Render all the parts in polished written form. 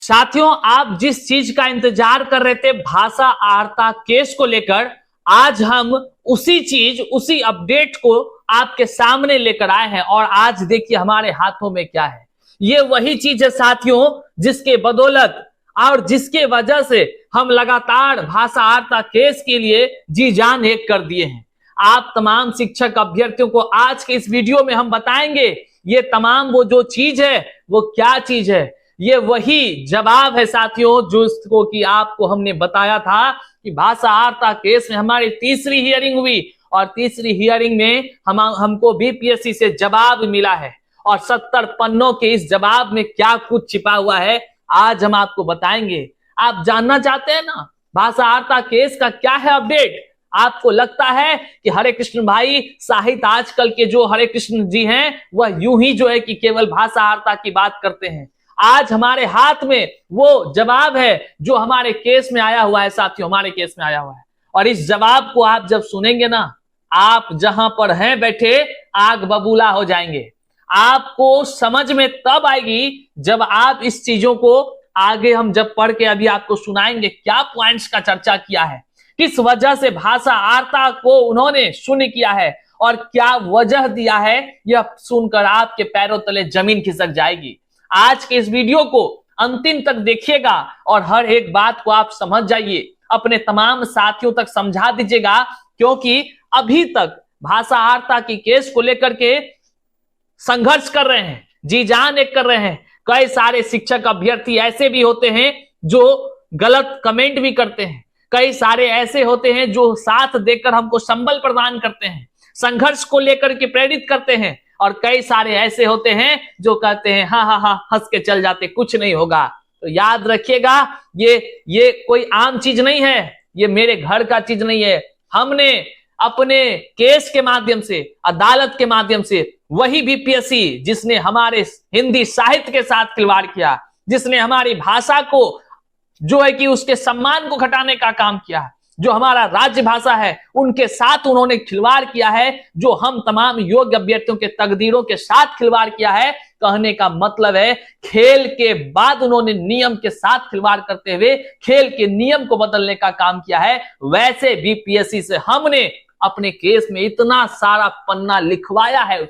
साथियों, आप जिस चीज का इंतजार कर रहे थे भाषा आर्ता केस को लेकर, आज हम उसी अपडेट को आपके सामने लेकर आए हैं। और आज देखिए हमारे हाथों में क्या है। ये वही चीज है साथियों जिसके बदौलत और जिसके वजह से हम लगातार भाषा आर्ता केस के लिए जी जान एक कर दिए हैं। आप तमाम शिक्षक अभ्यर्थियों को आज के इस वीडियो में हम बताएंगे ये तमाम वो जो चीज है वो क्या चीज है। ये वही जवाब है साथियों जिसको कि आपको हमने बताया था कि भाषा आर्ता केस में हमारी तीसरी हियरिंग हुई और तीसरी हियरिंग में हमको बीपीएससी से जवाब मिला है। और 70 पन्नों के इस जवाब में क्या कुछ छिपा हुआ है आज हम आपको बताएंगे। आप जानना चाहते हैं ना भाषा आर्ता केस का क्या है अपडेट। आपको लगता है कि हरे कृष्ण भाई साहित्य आजकल के जो हरे कृष्ण जी हैं वह यूं ही जो है कि केवल भाषा आर्ता की बात करते हैं। आज हमारे हाथ में वो जवाब है जो हमारे केस में आया हुआ है साथियों, हमारे केस में आया हुआ है। और इस जवाब को आप जब सुनेंगे ना, आप जहां पर हैं बैठे आग बबूला हो जाएंगे। आपको समझ में तब आएगी जब आप इस चीजों को आगे हम जब पढ़ के अभी आपको सुनाएंगे क्या पॉइंट्स का चर्चा किया है, किस वजह से भाषा आर्ता को उन्होंने शून्य किया है और क्या वजह दिया है। यह सुनकर आपके पैरों तले जमीन खिसक जाएगी। आज के इस वीडियो को अंतिम तक देखिएगा और हर एक बात को आप समझ जाइए, अपने तमाम साथियों तक समझा दीजिएगा, क्योंकि अभी तक भाषा आर्ता की केस को लेकर के संघर्ष कर रहे हैं, जी जान एक कर रहे हैं। कई सारे शिक्षक अभ्यर्थी ऐसे भी होते हैं जो गलत कमेंट भी करते हैं, कई सारे ऐसे होते हैं जो साथ देकर हमको संबल प्रदान करते हैं, संघर्ष को लेकर के प्रेरित करते हैं, और कई सारे ऐसे होते हैं जो कहते हैं हाँ हाँ हाँ हंस के चल जाते, कुछ नहीं होगा। तो याद रखिएगा ये कोई आम चीज नहीं है, ये मेरे घर का चीज नहीं है। हमने अपने केस के माध्यम से, अदालत के माध्यम से, वही बीपीएससी जिसने हमारे हिंदी साहित्य के साथ खिलवाड़ किया, जिसने हमारी भाषा को जो है कि उसके सम्मान को घटाने का काम किया, जो हमारा राज्य भाषा है उनके साथ उन्होंने खिलवाड़ किया है, जो हम तमाम योग्य अभ्यर्थियों के तकदीरों के साथ खिलवाड़ किया है। कहने का मतलब है खेल के बाद उन्होंने नियम के साथ खिलवाड़ करते हुए खेल के नियम को बदलने का काम किया है। वैसे बीपीएससी से हमने अपने केस में इतना सारा पन्ना लिखवाया है,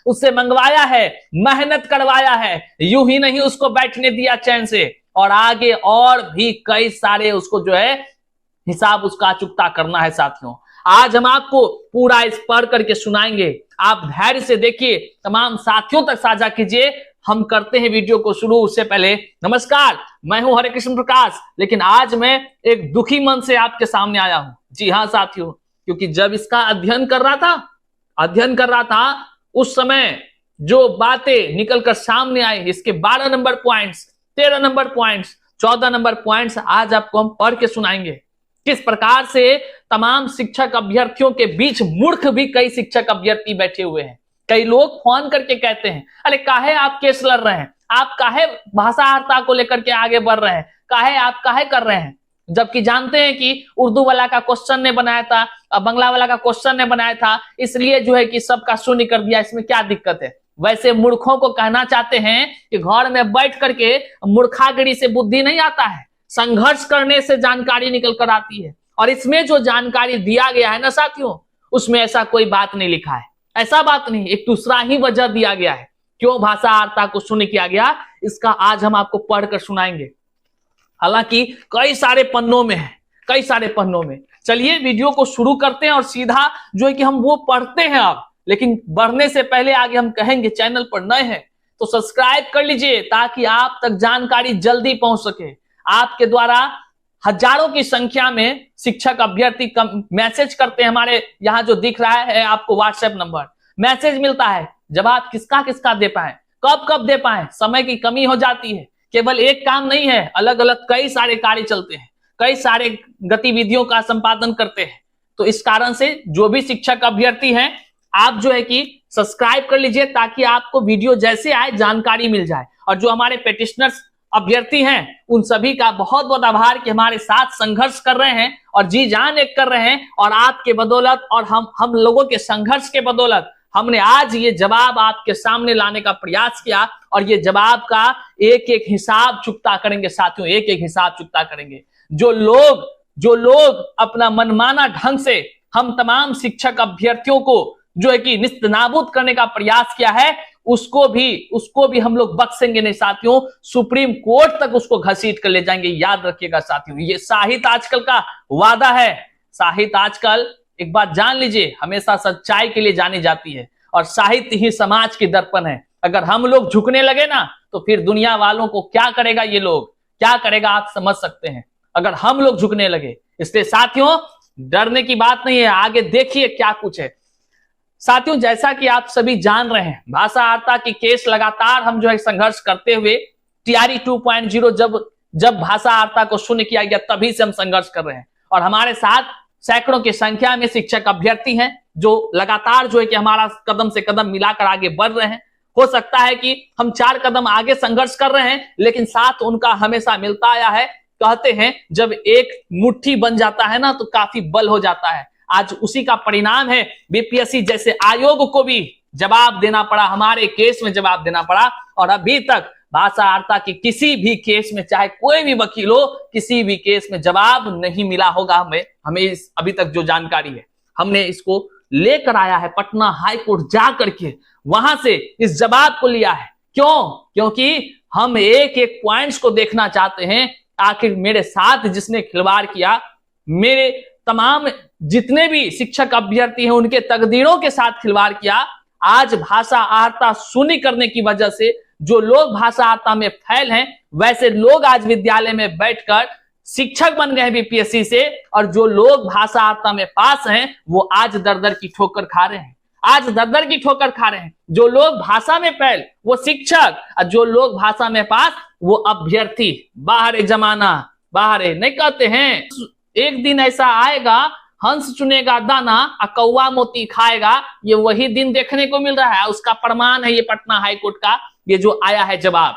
उससे मंगवाया है, मेहनत करवाया है, यूं ही नहीं उसको बैठने दिया चैन से, और आगे और भी कई सारे उसको जो है हिसाब उसका चुकता करना है साथियों। आज हम आपको पूरा इस पढ़ करके सुनाएंगे, आप धैर्य से देखिए, तमाम साथियों तक साझा कीजिए। हम करते हैं वीडियो को शुरू। उससे पहले नमस्कार, मैं हूं हरे कृष्ण प्रकाश, लेकिन आज मैं एक दुखी मन से आपके सामने आया हूं। जी हाँ साथियों, क्योंकि जब इसका अध्ययन कर रहा था उस समय जो बातें निकलकर सामने आई, इसके 12 number points, 13 number points, 14 number points आज आपको हम पढ़ के सुनाएंगे। किस प्रकार से तमाम शिक्षक अभ्यर्थियों के बीच मूर्ख भी कई शिक्षक अभ्यर्थी बैठे हुए हैं। कई लोग फोन करके कहते हैं अरे काहे आप केस लड़ रहे हैं, आप काहे भाषा आर्ता को लेकर के आगे बढ़ रहे हैं, आप काहे कर रहे हैं, जबकि जानते हैं कि उर्दू वाला का क्वेश्चन ने बनाया था, बंगला वाला का क्वेश्चन ने बनाया था, इसलिए जो है कि सबका शून्य कर दिया, इसमें क्या दिक्कत है। वैसे मूर्खों को कहना चाहते हैं कि घर में बैठ करके मूर्खागिरी से बुद्धि नहीं आता है, संघर्ष करने से जानकारी निकल कर आती है। और इसमें जो जानकारी दिया गया है ना साथियों, उसमें ऐसा कोई बात नहीं लिखा है, ऐसा बात नहीं, एक दूसरा ही वजह दिया गया है क्यों भाषा आर्ता को शून्य किया गया। इसका आज हम आपको पढ़कर सुनाएंगे, हालांकि कई सारे पन्नों में है, कई सारे पन्नों में। चलिए वीडियो को शुरू करते हैं और सीधा जो है कि हम वो पढ़ते हैं अब। लेकिन बढ़ने से पहले आगे हम कहेंगे चैनल पर नए हैं तो सब्सक्राइब कर लीजिए ताकि आप तक जानकारी जल्दी पहुंच सके। आपके द्वारा हजारों की संख्या में शिक्षक अभ्यर्थी मैसेज करते हैं, हमारे यहाँ जो दिख रहा है आपको व्हाट्सएप नंबर, मैसेज मिलता है। जवाब किसका दे पाए, कब दे पाए, समय की कमी हो जाती है। केवल एक काम नहीं है, अलग अलग कई सारे कार्य चलते हैं, कई सारे गतिविधियों का संपादन करते हैं। तो इस कारण से जो भी शिक्षक अभ्यर्थी हैं आप जो है कि सब्सक्राइब कर लीजिए ताकि आपको वीडियो जैसे आए जानकारी मिल जाए। और जो हमारे पेटिशनर्स अभ्यर्थी हैं उन सभी का बहुत बहुत आभार कि हमारे साथ संघर्ष कर रहे हैं और जी जान एक कर रहे हैं। और आपके बदौलत और हम लोगों के संघर्ष के बदौलत हमने आज ये जवाब आपके सामने लाने का प्रयास किया और ये जवाब का एक एक हिसाब चुकता करेंगे साथियों, एक एक हिसाब चुकता करेंगे। जो लोग अपना मनमाना ढंग से हम तमाम शिक्षक अभ्यर्थियों को जो है कि निस्तनाबूद करने का प्रयास किया है, उसको भी हम लोग बख्शेंगे नहीं साथियों। सुप्रीम कोर्ट तक उसको घसीट कर ले जाएंगे, याद रखिएगा साथियों। ये साहित्य आजकल का वादा है। साहित्य आजकल, एक बात जान लीजिए, हमेशा सच्चाई के लिए जानी जाती है और साहित्य ही समाज की दर्पण है। अगर हम लोग झुकने लगे ना तो फिर दुनिया वालों को क्या करेगा, ये लोग क्या करेगा आप समझ सकते हैं, अगर हम लोग झुकने लगे। इसलिए साथियों डरने की बात नहीं है, आगे देखिए क्या कुछ है। साथियों जैसा कि आप सभी जान रहे हैं, भाषा आर्ता की केस लगातार हम जो है संघर्ष करते हुए टीआरई 2.0 जब भाषा आर्ता को शून्य किया गया तभी से हम संघर्ष कर रहे हैं और हमारे साथ सैकड़ों की संख्या में शिक्षक अभ्यर्थी हैं जो लगातार जो है कि हमारा कदम से कदम मिलाकर आगे बढ़ रहे हैं। हो सकता है कि हम 4 कदम आगे संघर्ष कर रहे हैं लेकिन साथ उनका हमेशा मिलता आया है। कहते हैं जब एक मुट्ठी बन जाता है ना तो काफी बल हो जाता है। आज उसी का परिणाम है, बीपीएससी जैसे आयोग को भी जवाब देना पड़ा, हमारे केस में जवाब देना पड़ा और अभी तक भाषा आर्ता की किसी भी केस में, चाहे कोई भी वकील हो, किसी भी केस में जवाब नहीं मिला होगा। हमें अभी तक जो जानकारी है, हमने इसको लेकर आया है पटना हाई कोर्ट जा करके, वहां से इस जवाब को लिया है। क्यों? क्योंकि हम एक एक पॉइंट्स को देखना चाहते हैं। आखिर मेरे साथ जिसने खिलवाड़ किया, मेरे तमाम जितने भी शिक्षक अभ्यर्थी हैं उनके तकदीरों के साथ खिलवाड़ किया। आज भाषा आर्ता शून्य करने की वजह से जो लोग भाषा आर्ता में फेल हैं, वैसे लोग आज विद्यालय में बैठकर शिक्षक बन गए हैं बीपीएससी से, और जो लोग भाषा आर्ता में पास हैं वो आज दर दर की ठोकर खा रहे हैं, आज दर दर की ठोकर खा रहे हैं। जो लोग भाषा में फेल वो शिक्षक, और जो लोग भाषा में पास वो अभ्यर्थी। बाहर जमाना, बाहर नहीं कहते हैं, एक दिन ऐसा आएगा हंस चुनेगा दाना और कौवा मोती खाएगा। ये वही दिन देखने को मिल रहा है, उसका प्रमाण है ये पटना हाईकोर्ट का ये जो आया है जवाब।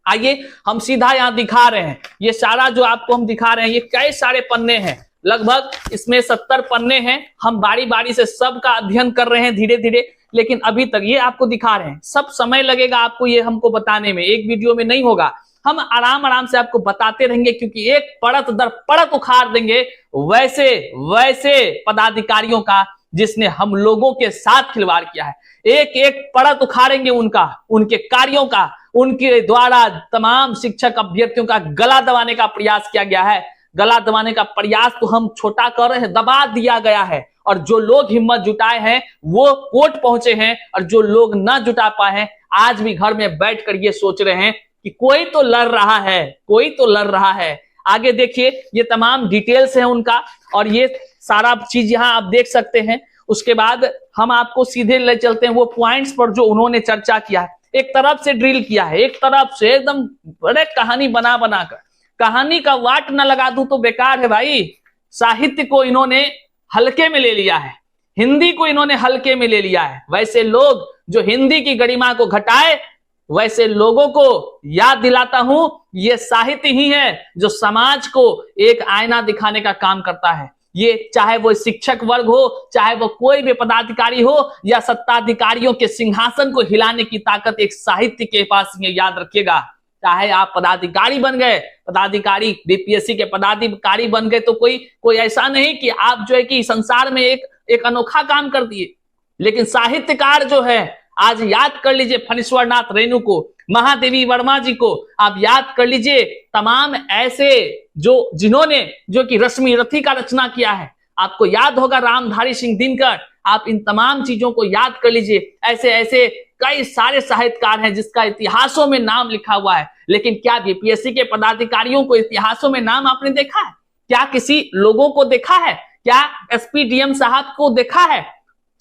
आइए हम सीधा यहां दिखा रहे हैं, ये सारा जो आपको हम दिखा रहे हैं ये कई सारे पन्ने हैं, लगभग इसमें 70 पन्ने हैं। हम बारी बारी से सबका अध्ययन कर रहे हैं धीरे धीरे, लेकिन अभी तक ये आपको दिखा रहे हैं। सब समय लगेगा आपको ये हमको बताने में, एक वीडियो में नहीं होगा। हम आराम से आपको बताते रहेंगे क्योंकि एक परत दर परत उखाड़ देंगे वैसे पदाधिकारियों का जिसने हम लोगों के साथ खिलवाड़ किया है। एक एक परत उखाड़ेंगे उनके कार्यों का, उनके द्वारा तमाम शिक्षक अभ्यर्थियों का गला दबाने का प्रयास किया गया है। गला दबाने का प्रयास तो हम छोटा कर रहे हैं, दबा दिया गया है। और जो लोग हिम्मत जुटाए हैं वो कोर्ट पहुंचे हैं, और जो लोग ना जुटा पाए हैं आज भी घर में बैठकर ये सोच रहे हैं कि कोई तो लड़ रहा है, कोई तो लड़ रहा है। आगे देखिए ये तमाम डिटेल्स है उनका, और ये सारा चीज यहाँ आप देख सकते हैं। उसके बाद हम आपको सीधे ले चलते हैं वो पॉइंट्स पर जो उन्होंने चर्चा किया है। एक तरफ से ड्रिल किया है, एक तरफ से एकदम बड़े कहानी बना कर, कहानी का वाट न लगा दूं तो बेकार है भाई। साहित्य को इन्होंने हल्के में ले लिया है, हिंदी को इन्होंने हल्के में ले लिया है। वैसे लोग जो हिंदी की गरिमा को घटाए, वैसे लोगों को याद दिलाता हूं ये साहित्य ही है जो समाज को एक आईना दिखाने का काम करता है। ये चाहे वो शिक्षक वर्ग हो, चाहे वो कोई भी पदाधिकारी हो, या सत्ताधिकारियों के सिंहासन को हिलाने की ताकत एक साहित्य के पास, ये याद रखिएगा। चाहे आप पदाधिकारी बन गए, पदाधिकारी बीपीएससी के पदाधिकारी बन गए तो कोई ऐसा नहीं कि आप जो है कि संसार में एक अनोखा काम कर दिए। लेकिन साहित्यकार जो है, आज याद कर लीजिए फणीश्वर नाथ रेणु को, महादेवी वर्मा जी को, आप याद कर लीजिए तमाम ऐसे जिन्होंने जो कि रश्मि रथी का रचना किया है। आपको याद होगा रामधारी सिंह दिनकर, आप इन तमाम चीजों को याद कर लीजिए। ऐसे ऐसे कई सारे साहित्यकार हैं जिसका इतिहासों में नाम लिखा हुआ है। लेकिन क्या बीपीएससी के पदाधिकारियों को इतिहासों में नाम आपने देखा है? क्या किसी लोगों को देखा है? क्या एसपीडीएम साहब को देखा है?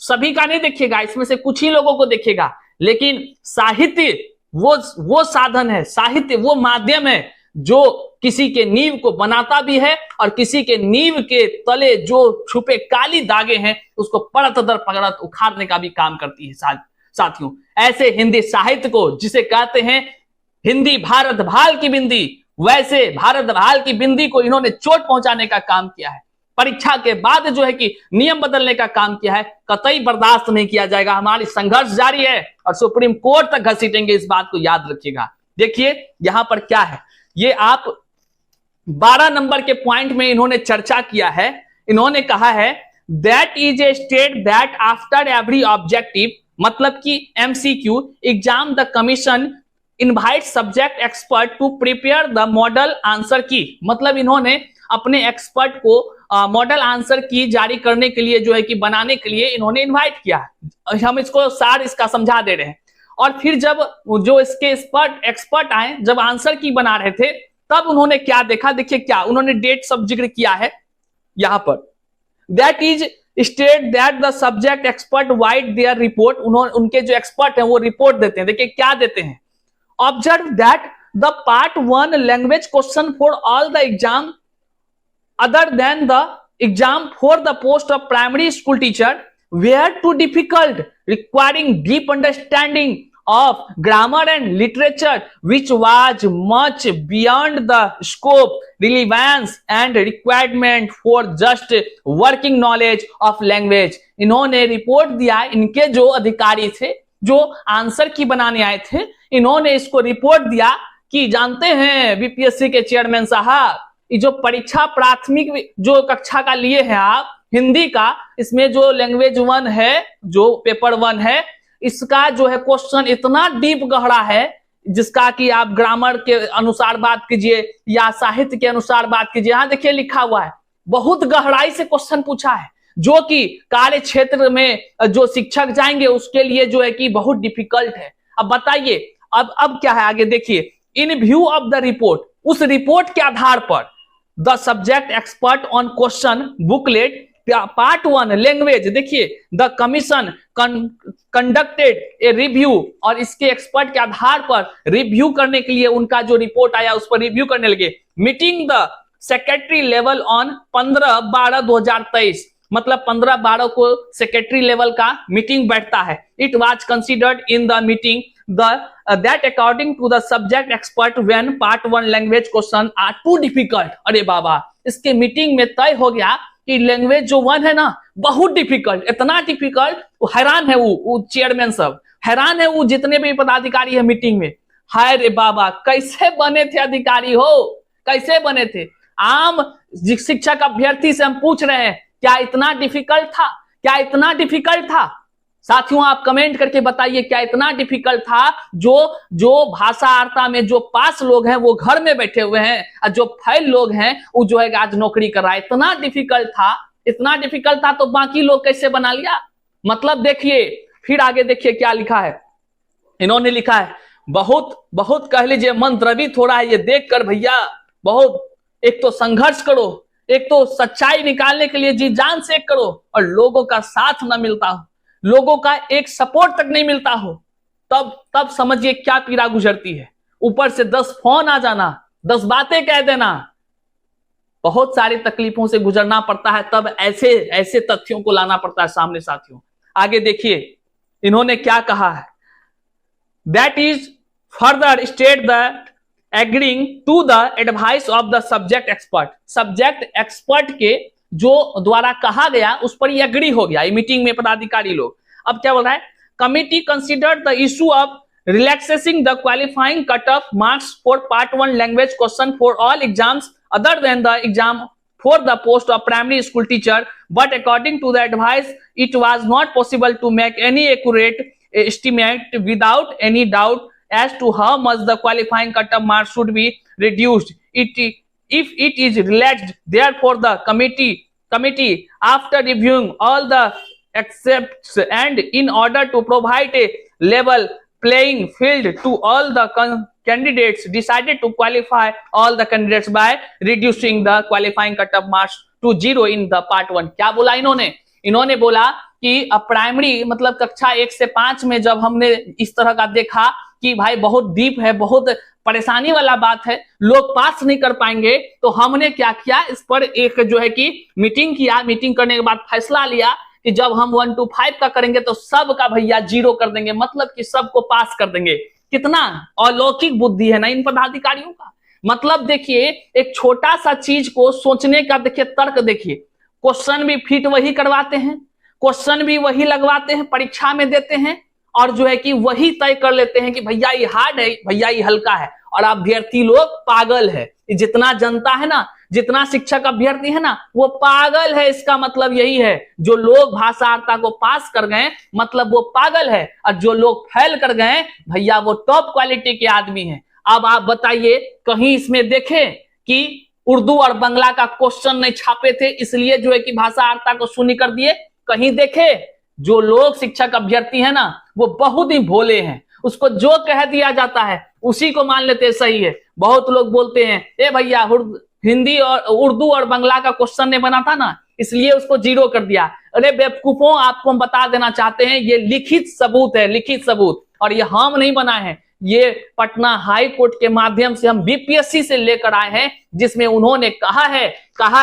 सभी का नहीं देखिएगा, इसमें से कुछ ही लोगों को देखेगा। लेकिन साहित्य वो साधन है, साहित्य वो माध्यम है जो किसी के नींव को बनाता भी है, और किसी के नींव के तले जो छुपे काली दागे हैं उसको परत दर परत उखाड़ने का भी काम करती है। साथियों ऐसे हिंदी साहित्य को, जिसे कहते हैं हिंदी भारत भाल की बिंदी, वैसे भारत भाल की बिंदी को इन्होंने चोट पहुंचाने का काम किया है। परीक्षा के बाद जो है कि नियम बदलने का काम किया है, कतई बर्दाश्त नहीं किया जाएगा। हमारी संघर्ष जारी है और सुप्रीम कोर्ट तक घसीटेंगे, इस बात को याद रखिएगा। देखिए यहां पर क्या है, ये आप 12 नंबर के पॉइंट में इन्होंने चर्चा किया है। इन्होंने कहा है that is a state that after every objective, मतलब कि MCQ exam the commission invite subject expert to prepare the model answer key, मतलब इन्होंने अपने एक्सपर्ट को मॉडल आंसर की जारी करने के लिए जो है कि बनाने के लिए इन्होंने इनवाइट किया है। हम इसको सार इसका समझा दे रहे हैं। और फिर जब जो इसके एक्सपर्ट आए, जब आंसर की बना रहे थे, तब उन्होंने क्या देखा, देखिए क्या उन्होंने डेट सब जिक्र किया है यहां पर। That is state that the subject expert white there report, उनके जो एक्सपर्ट हैं वो रिपोर्ट देते हैं। देखिए क्या देते हैं, observe that the part 1 language question for all the exam other than the exam for the post of primary school teacher were too difficult, requiring deep understanding of grammar and literature, which was much beyond the scope, relevance and requirement for just working knowledge of language। इन्होंने report दिया, इनके जो अधिकारी थे जो answer की बनाने आए थे, इन्होंने इसको रिपोर्ट दिया कि जानते हैं बीपीएससी के चेयरमैन साहब, ये जो परीक्षा प्राथमिक जो कक्षा का लिए हैं आप हिंदी का, इसमें जो लैंग्वेज 1 है, जो पेपर 1 है, इसका जो है क्वेश्चन इतना डीप गहरा है, जिसका कि आप ग्रामर के अनुसार बात कीजिए या साहित्य के अनुसार बात कीजिए, यहां देखिए लिखा हुआ है बहुत गहराई से क्वेश्चन पूछा है, जो कि कार्य क्षेत्र में जो शिक्षक जाएंगे उसके लिए जो है कि बहुत डिफिकल्ट है। अब बताइए अब क्या है आगे, देखिए in view of the report, उस रिपोर्ट के आधार पर the subject expert on question booklet part 1 language, देखिए the commission conducted a review, और इसके एक्सपर्ट के आधार पर रिव्यू करने के लिए उनका जो रिपोर्ट आया उस पर रिव्यू करने लगे। Meeting the secretary level on 15/12/2023, मतलब 15/12 को सेक्रेटरी लेवल का मीटिंग बैठता है। It was considered in the meeting that according to the subject expert when part 1 language question are too difficult। अरे बाबा, इसके मीटिंग में तय हो गया कि लैंग्वेज जो 1 है ना बहुत डिफिकल्ट, इतना डिफिकल्ट, हैरान है वो चेयरमैन सब, हैरान है वो जितने भी पदाधिकारी है मीटिंग में। हाय रे बाबा, कैसे बने थे अधिकारी हो, कैसे बने थे? आम शिक्षक अभ्यर्थी से हम पूछ रहे हैं क्या इतना डिफिकल्ट था, क्या इतना डिफिकल्ट था? साथियों आप कमेंट करके बताइए क्या इतना डिफिकल्ट था? जो भाषा वार्ता में जो पास लोग हैं वो घर में बैठे हुए हैं, और जो फेल लोग हैं वो जो है आज नौकरी कर रहा है। इतना डिफिकल्ट था, इतना डिफिकल्ट था, तो बाकी लोग कैसे बना लिया? मतलब देखिए फिर आगे देखिए क्या लिखा है, इन्होंने लिखा है बहुत बहुत कह लीजिए मन द्रवित हो रहा है ये देखकर भैया। बहुत, एक तो संघर्ष करो, एक तो सच्चाई निकालने के लिए जी जान से करो, और लोगों का साथ न मिलता हो, लोगों का एक सपोर्ट तक नहीं मिलता हो, तब समझिए क्या पीड़ा गुजरती है। ऊपर से 10 फोन आ जाना, 10 बातें कह देना, बहुत सारी तकलीफों से गुजरना पड़ता है, तब ऐसे तथ्यों को लाना पड़ता है सामने। साथियों आगे देखिए इन्होंने क्या कहा है, that is further state that agreeing to the advice of the subject expert, subject expert के जो द्वारा कहा गया उस पर ये एग्री हो गया, ये मीटिंग में पदाधिकारी लोग। अब क्या बोल रहा है, committee considered the issue of relaxing the qualifying cut off marks for part 1 language question for all exams other than the exam for the post of primary school teacher, but according to the advice it was not possible to make any accurate estimate without any doubt as to how much the qualifying cut off marks should be reduced if it is relaxed। Therefore the committee after reviewing all the accepts and in order to provide a level playing field to all the candidates decided to qualify all the candidates by reducing the qualifying cut off marks to 0 in the part 1। क्या बोला इन्होंने बोला कि primary मतलब कक्षा 1 से 5 में जब हमने इस तरह का देखा कि भाई बहुत डीप है, बहुत परेशानी वाला बात है, लोग पास नहीं कर पाएंगे, तो हमने क्या किया, इस पर एक जो है कि मीटिंग किया। मीटिंग करने के बाद फैसला लिया कि जब हम 1 to 5 का करेंगे तो सबका भैया 0 कर देंगे, मतलब कि सबको पास कर देंगे। कितना अलौकिक बुद्धि है ना इन पदाधिकारियों का। मतलब देखिए एक छोटा सा चीज को सोचने का देखिए तर्क देखिए, क्वेश्चन भी फिट वही करवाते हैं, क्वेश्चन भी वही लगवाते हैं, परीक्षा में देते हैं और जो है कि वही तय कर लेते हैं कि भैया ये हार्ड है, भैया ये हल्का है। और अभ्यर्थी लोग पागल है। जितना जनता है ना, जितना शिक्षक अभ्यर्थी है ना, वो पागल है। इसका मतलब यही है, जो लोग भाषार्ता को पास कर गए मतलब वो पागल है, और जो लोग फेल कर गए भैया वो टॉप क्वालिटी के आदमी हैं। अब आप बताइए, कहीं इसमें देखें कि उर्दू और बांग्ला का क्वेश्चन नहीं छापे थे इसलिए जो है कि भाषार्ता को शून्य कर दिए? कहीं देखे? जो लोग शिक्षक अभ्यर्थी है ना, वो बहुत ही भोले हैं। उसको जो कह दिया जाता है उसी को मान लेते हैं सही है। बहुत लोग बोलते हैं ए भैया हिंदी और उर्दू और बांग्ला का क्वेश्चन नहीं बना था ना, इसलिए उसको 0 कर दिया। अरे बेवकूफों, आपको हम बता देना चाहते हैं, ये लिखित सबूत है, लिखित सबूत। और ये हम नहीं बनाए हैं, ये पटना हाई कोर्ट के माध्यम से हम बीपीएससी से लेकर आए हैं, जिसमें उन्होंने कहा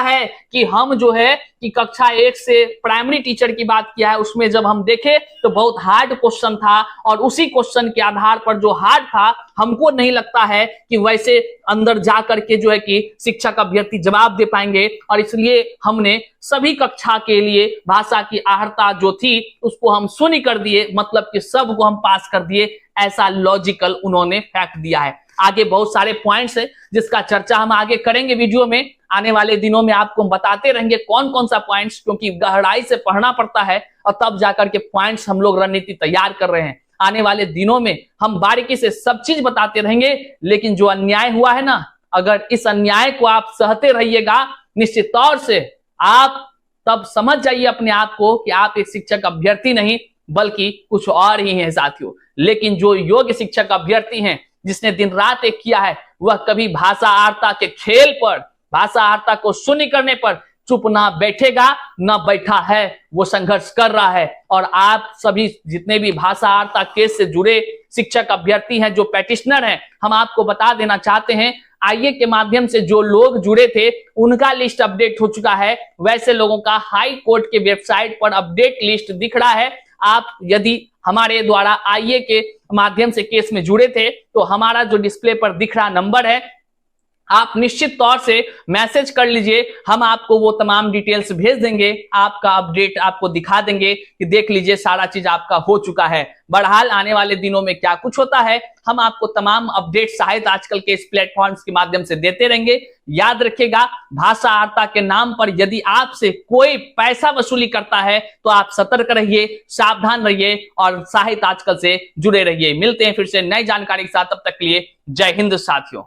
है कि हम जो है कि कक्षा 1 से प्राइमरी टीचर की बात किया है, उसमें जब हम देखे तो बहुत हार्ड क्वेश्चन था, और उसी क्वेश्चन के आधार पर जो हार्ड था, हमको नहीं लगता है कि वैसे अंदर जा करके जो है कि शिक्षक अभ्यर्थी जवाब दे पाएंगे। और इसलिए हमने सभी कक्षा के लिए भाषा की आहर्ता जो थी उसको हम शून्य कर दिए, मतलब कि सबको हम पास कर दिए। ऐसा लॉजिकल उन्होंने फैक्ट दिया है। आगे बहुत सारे पॉइंट्स है जिसका चर्चा हम आगे करेंगे वीडियो में। आने वाले दिनों में आपको हम बताते रहेंगे कौन कौन सा पॉइंट्स, क्योंकि गहराई से पढ़ना पड़ता है और तब जाकर के पॉइंट्स हम लोग रणनीति तैयार कर रहे हैं। आने वाले दिनों में हम बारीकी से सब चीज बताते रहेंगे। लेकिन जो अन्याय हुआ है ना, अगर इस अन्याय को आप सहते रहिएगा, निश्चित तौर से आप तब समझ जाइए अपने आप को कि आप एक शिक्षक अभ्यर्थी नहीं बल्कि कुछ और ही हैं साथियों। लेकिन जो योग्य शिक्षक अभ्यर्थी हैं, जिसने दिन रात एक किया है, वह कभी भाषा आर्ता के खेल पर, भाषा आर्ता को शून्य करने पर चुप ना बैठेगा, ना बैठा है, वो संघर्ष कर रहा है। और आप सभी जितने भी भाषा आर्ता केस से जुड़े शिक्षक अभ्यर्थी हैं, जो पेटिशनर हैं, हम आपको बता देना चाहते हैं, आईए के माध्यम से जो लोग जुड़े थे उनका लिस्ट अपडेट हो चुका है। वैसे लोगों का हाई कोर्ट के वेबसाइट पर अपडेट लिस्ट दिख रहा है। आप यदि हमारे द्वारा आईए के माध्यम से केस में जुड़े थे तो हमारा जो डिस्प्ले पर दिख रहा नंबर है, आप निश्चित तौर से मैसेज कर लीजिए, हम आपको वो तमाम डिटेल्स भेज देंगे, आपका अपडेट आपको दिखा देंगे कि देख लीजिए सारा चीज आपका हो चुका है। बहरहाल आने वाले दिनों में क्या कुछ होता है, हम आपको तमाम अपडेट शायद आजकल के इस प्लेटफॉर्म्स के माध्यम से देते रहेंगे। याद रखिएगा, भाषा आर्ता के नाम पर यदि आपसे कोई पैसा वसूली करता है तो आप सतर्क रहिए, सावधान रहिए और साहित्य आजकल से जुड़े रहिए। मिलते हैं फिर से नई जानकारी के साथ, तब तक के लिए जय हिंद साथियों।